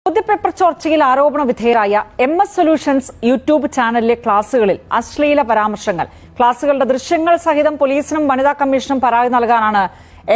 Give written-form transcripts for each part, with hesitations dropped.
ചോദ്യപേപ്പർ ചോർച്ചയിൽ ആരോപണ വിധേയരായ MS സൊല്യൂഷൻസ് യൂട്യൂബ് ചാനലിലെ ക്ലാസുകളിൽ അശ്ലീല പരാമർശങ്ങൾ, ക്ലാസുകളുടെ ദൃശ്യങ്ങൾ സഹിതം പോലീസിനും വനിതാ കമ്മീഷനും പരാതി നൽകാനാണ്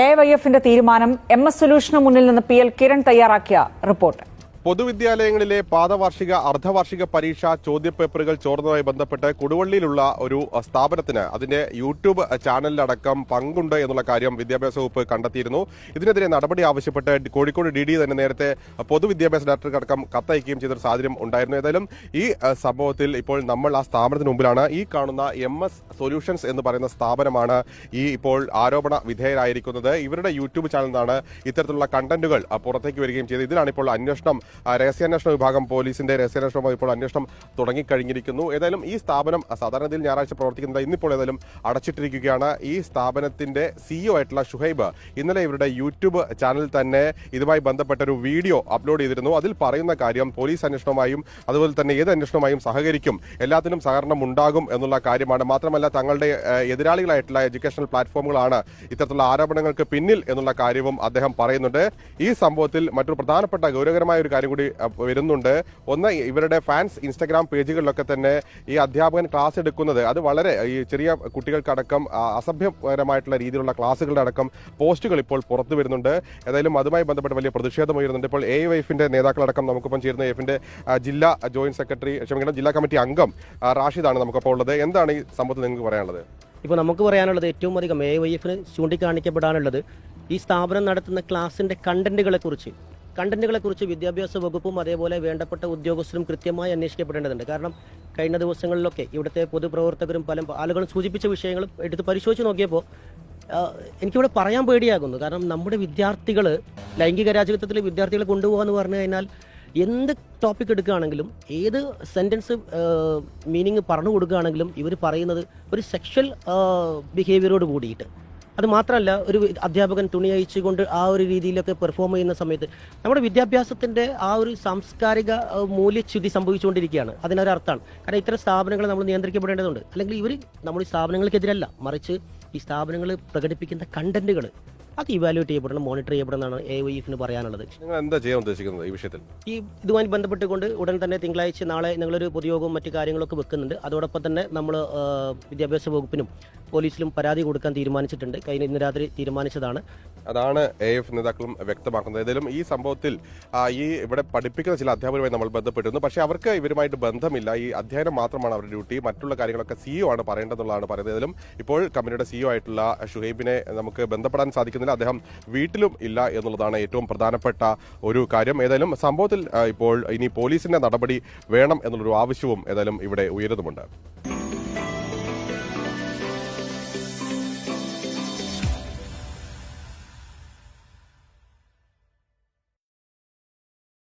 AIYFന്റെ തീരുമാനം. MS സൊല്യൂഷന് മുന്നിൽ നിന്ന് PL കിരൺ തയ്യാറാക്കിയ റിപ്പോർട്ട്. പൊതുവിദ്യാലയങ്ങളിലെ പാദവാർഷിക അർദ്ധവാർഷിക പരീക്ഷ ചോദ്യപേപ്പറുകൾ ചോർന്നതുമായി ബന്ധപ്പെട്ട് കൊടുവള്ളിയിലുള്ള ഒരു സ്ഥാപനത്തിന് അതിന്റെ യൂട്യൂബ് ചാനലിലടക്കം പങ്കുണ്ട് എന്നുള്ള കാര്യം വിദ്യാഭ്യാസ വകുപ്പ് കണ്ടെത്തിയിരുന്നു. ഇതിനെതിരെ നടപടി ആവശ്യപ്പെട്ട് കോഴിക്കോട് DD തന്നെ നേരത്തെ പൊതുവിദ്യാഭ്യാസ ഡയറക്ടർക്കടക്കം കത്തയക്കുകയും ചെയ്തൊരു സാഹചര്യം ഉണ്ടായിരുന്നു. ഏതായാലും ഈ സംഭവത്തിൽ ഇപ്പോൾ നമ്മൾ ആ സ്ഥാപനത്തിന് മുമ്പിലാണ്. ഈ കാണുന്ന MS സൊല്യൂഷൻസ് എന്ന് പറയുന്ന സ്ഥാപനമാണ് ഈ ഇപ്പോൾ ആരോപണ വിധേയരായിരിക്കുന്നത്. ഇവരുടെ യൂട്യൂബ് ചാനലിൽ നിന്നാണ് ഇത്തരത്തിലുള്ള കണ്ടന്റുകൾ പുറത്തേക്ക് വരികയും ചെയ്തത്. ഇതിലാണ് ഇപ്പോൾ അന്വേഷണം രഹസ്യാന്വേഷണ വിഭാഗം പോലീസിന്റെ രഹസ്യാന്വേഷണം ഇപ്പോൾ അന്വേഷണം തുടങ്ങിക്കഴിഞ്ഞിരിക്കുന്നു. ഏതായാലും ഈ സ്ഥാപനം സാധാരണയിൽ ഞായറാഴ്ച പ്രവർത്തിക്കുന്നത് ഇന്നിപ്പോൾ ഏതായാലും അടച്ചിട്ടിരിക്കുകയാണ്. ഈ സ്ഥാപനത്തിന്റെ CEO ആയിട്ടുള്ള ഷുഹൈബ് ഇന്നലെ ഇവരുടെ യൂട്യൂബ് ചാനലിൽ തന്നെ ഇതുമായി ബന്ധപ്പെട്ട ഒരു വീഡിയോ അപ്ലോഡ് ചെയ്തിരുന്നു. അതിൽ പറയുന്ന കാര്യം പോലീസ് അന്വേഷണവുമായും അതുപോലെ തന്നെ ഏത് അന്വേഷണവുമായും സഹകരിക്കും, എല്ലാത്തിനും സഹകരണം ഉണ്ടാകും എന്നുള്ള കാര്യമാണ്. മാത്രമല്ല തങ്ങളുടെ എതിരാളികളായിട്ടുള്ള എഡ്യൂക്കേഷണൽ പ്ലാറ്റ്ഫോമുകളാണ് ഇത്തരത്തിലുള്ള ആരോപണങ്ങൾക്ക് പിന്നിൽ എന്നുള്ള കാര്യവും അദ്ദേഹം പറയുന്നുണ്ട്. ഈ സംഭവത്തിൽ മറ്റൊരു പ്രധാനപ്പെട്ട ഗൗരവകരമായ ഒരു കാര്യം കൂടി വരുന്നുണ്ട്. ഒന്ന്, ഇവരുടെ ഫാൻസ് ഇൻസ്റ്റാഗ്രാം പേജുകളിലൊക്കെ തന്നെ ഈ അധ്യാപകൻ ക്ലാസ് എടുക്കുന്നത് അത് വളരെ ഈ ചെറിയ കുട്ടികൾക്കടക്കം അസഭ്യകരമായിട്ടുള്ള രീതിയിലുള്ള ക്ലാസ്സുകളുടെ അടക്കം പോസ്റ്റുകൾ ഇപ്പോൾ പുറത്തു വരുന്നുണ്ട്. ഏതായാലും അതുമായി ബന്ധപ്പെട്ട് വലിയ പ്രതിഷേധം ഉയരുന്നുണ്ട്. ഇപ്പോൾ AIYFന്റെ നേതാക്കളടക്കം നമുക്കിപ്പം ചേരുന്ന AIYFന്റെ ജില്ലാ ജോയിന്റ് സെക്രട്ടറി ജില്ലാ കമ്മിറ്റി അംഗം റാഷിദാണ് നമുക്കപ്പോൾ ഉള്ളത്. എന്താണ് ഈ സംഭവത്തിൽ നിങ്ങൾക്ക് പറയാനുള്ളത്? ഇപ്പോൾ നമുക്ക് പറയാനുള്ളത് ഏറ്റവും അധികം AIYFന് ചൂണ്ടിക്കാണിക്കപ്പെടാനുള്ളത് ഈ സ്ഥാപനം നടത്തുന്ന ക്ലാസിന്റെ കണ്ടന്റുകളെ കുറിച്ച് വിദ്യാഭ്യാസ വകുപ്പും അതേപോലെ വേണ്ടപ്പെട്ട ഉദ്യോഗസ്ഥരും കൃത്യമായി അന്വേഷിക്കപ്പെടേണ്ടതുണ്ട്. കാരണം കഴിഞ്ഞ ദിവസങ്ങളിലൊക്കെ ഇവിടുത്തെ പൊതുപ്രവർത്തകരും പല ആളുകളും സൂചിപ്പിച്ച വിഷയങ്ങൾ എടുത്ത് പരിശോധിച്ച് നോക്കിയപ്പോൾ എനിക്കിവിടെ പറയാൻ പേടിയാകുന്നു. കാരണം നമ്മുടെ വിദ്യാർത്ഥികൾ ലൈംഗിക രാജകത്വത്തിൽ വിദ്യാർത്ഥികളെ കൊണ്ടുപോകാന്ന് പറഞ്ഞു കഴിഞ്ഞാൽ എന്ത് ടോപ്പിക് എടുക്കുകയാണെങ്കിലും ഏത് സെന്റൻസ് മീനിങ് പറഞ്ഞു കൊടുക്കുകയാണെങ്കിലും ഇവർ പറയുന്നത് ഒരു സെക്ഷൽ ബിഹേവിയറോട് കൂടിയിട്ട്. അത് മാത്രമല്ല, ഒരു അധ്യാപകൻ തുണി അയച്ചുകൊണ്ട് ആ ഒരു രീതിയിലൊക്കെ പെർഫോം ചെയ്യുന്ന സമയത്ത് നമ്മുടെ വിദ്യാഭ്യാസത്തിൻ്റെ ആ ഒരു സാംസ്കാരിക മൂല്യച്യുതി സംഭവിച്ചുകൊണ്ടിരിക്കുകയാണ്. അതിനൊരർത്ഥമാണ്. കാരണം ഇത്തരം സ്ഥാപനങ്ങൾ നമ്മൾ നിയന്ത്രിക്കപ്പെടേണ്ടതുണ്ട്. അല്ലെങ്കിൽ ഇവർ നമ്മൾ ഈ സ്ഥാപനങ്ങൾക്കെതിരല്ല, മറിച്ച് ഈ സ്ഥാപനങ്ങൾ പ്രകടിപ്പിക്കുന്ന കണ്ടന്റുകൾ അത് ഇവാലുവേറ്റ് ചെയ്യപ്പെടണം, മോണിറ്റർ ചെയ്യപ്പെടണമെന്നാണ് AIYFന് പറയാനുള്ളത്. നിങ്ങൾ എന്താ ചെയ്യാൻ ഉദ്ദേശിക്കുന്നത് ഈ വിഷയത്തിൽ? ഇതുമായി ബന്ധപ്പെട്ടുകൊണ്ട് ഉടൻ തന്നെ തിങ്കളാഴ്ച നാളെ ഞങ്ങളൊരു പൊതുയോഗവും മറ്റു കാര്യങ്ങളൊക്കെ വെക്കുന്നുണ്ട്. അതോടൊപ്പം തന്നെ നമ്മൾ വിദ്യാഭ്യാസ വകുപ്പിനും പോലീസിലും പരാതി കൊടുക്കാൻ തീരുമാനിച്ചിട്ടുണ്ട്. ഇന്ന് രാത്രി തീരുമാനിച്ചതാണ്. അതാണ് AIYF നേതാക്കളും വ്യക്തമാക്കുന്നത്. ഏതായാലും ഈ സംഭവത്തിൽ ഈ ഇവിടെ പഠിപ്പിക്കുന്ന ചില അധ്യാപകരുമായി നമ്മൾ ബന്ധപ്പെട്ടിരുന്നു. പക്ഷേ അവർക്ക് ഇവരുമായിട്ട് ബന്ധമില്ല. ഈ അധ്യയനം മാത്രമാണ് അവരുടെ ഡ്യൂട്ടി. മറ്റുള്ള കാര്യങ്ങളൊക്കെ CEO ആണ് പറയേണ്ടതെന്നുള്ളതാണ് പറയുന്നത്. ഏതായാലും ഇപ്പോൾ കമ്പനിയുടെ CEO ആയിട്ടുള്ള ഷുഹൈബിനെ നമുക്ക് ബന്ധപ്പെടാൻ സാധിക്കുന്നില്ല. അദ്ദേഹം വീട്ടിലും ഇല്ല എന്നുള്ളതാണ് ഏറ്റവും പ്രധാനപ്പെട്ട ഒരു കാര്യം. ഏതായാലും സംഭവത്തിൽ ഇപ്പോൾ ഇനി പോലീസിന്റെ നടപടി വേണം എന്നുള്ളൊരു ആവശ്യവും ഏതായാലും ഇവിടെ ഉയരുന്നുമുണ്ട്.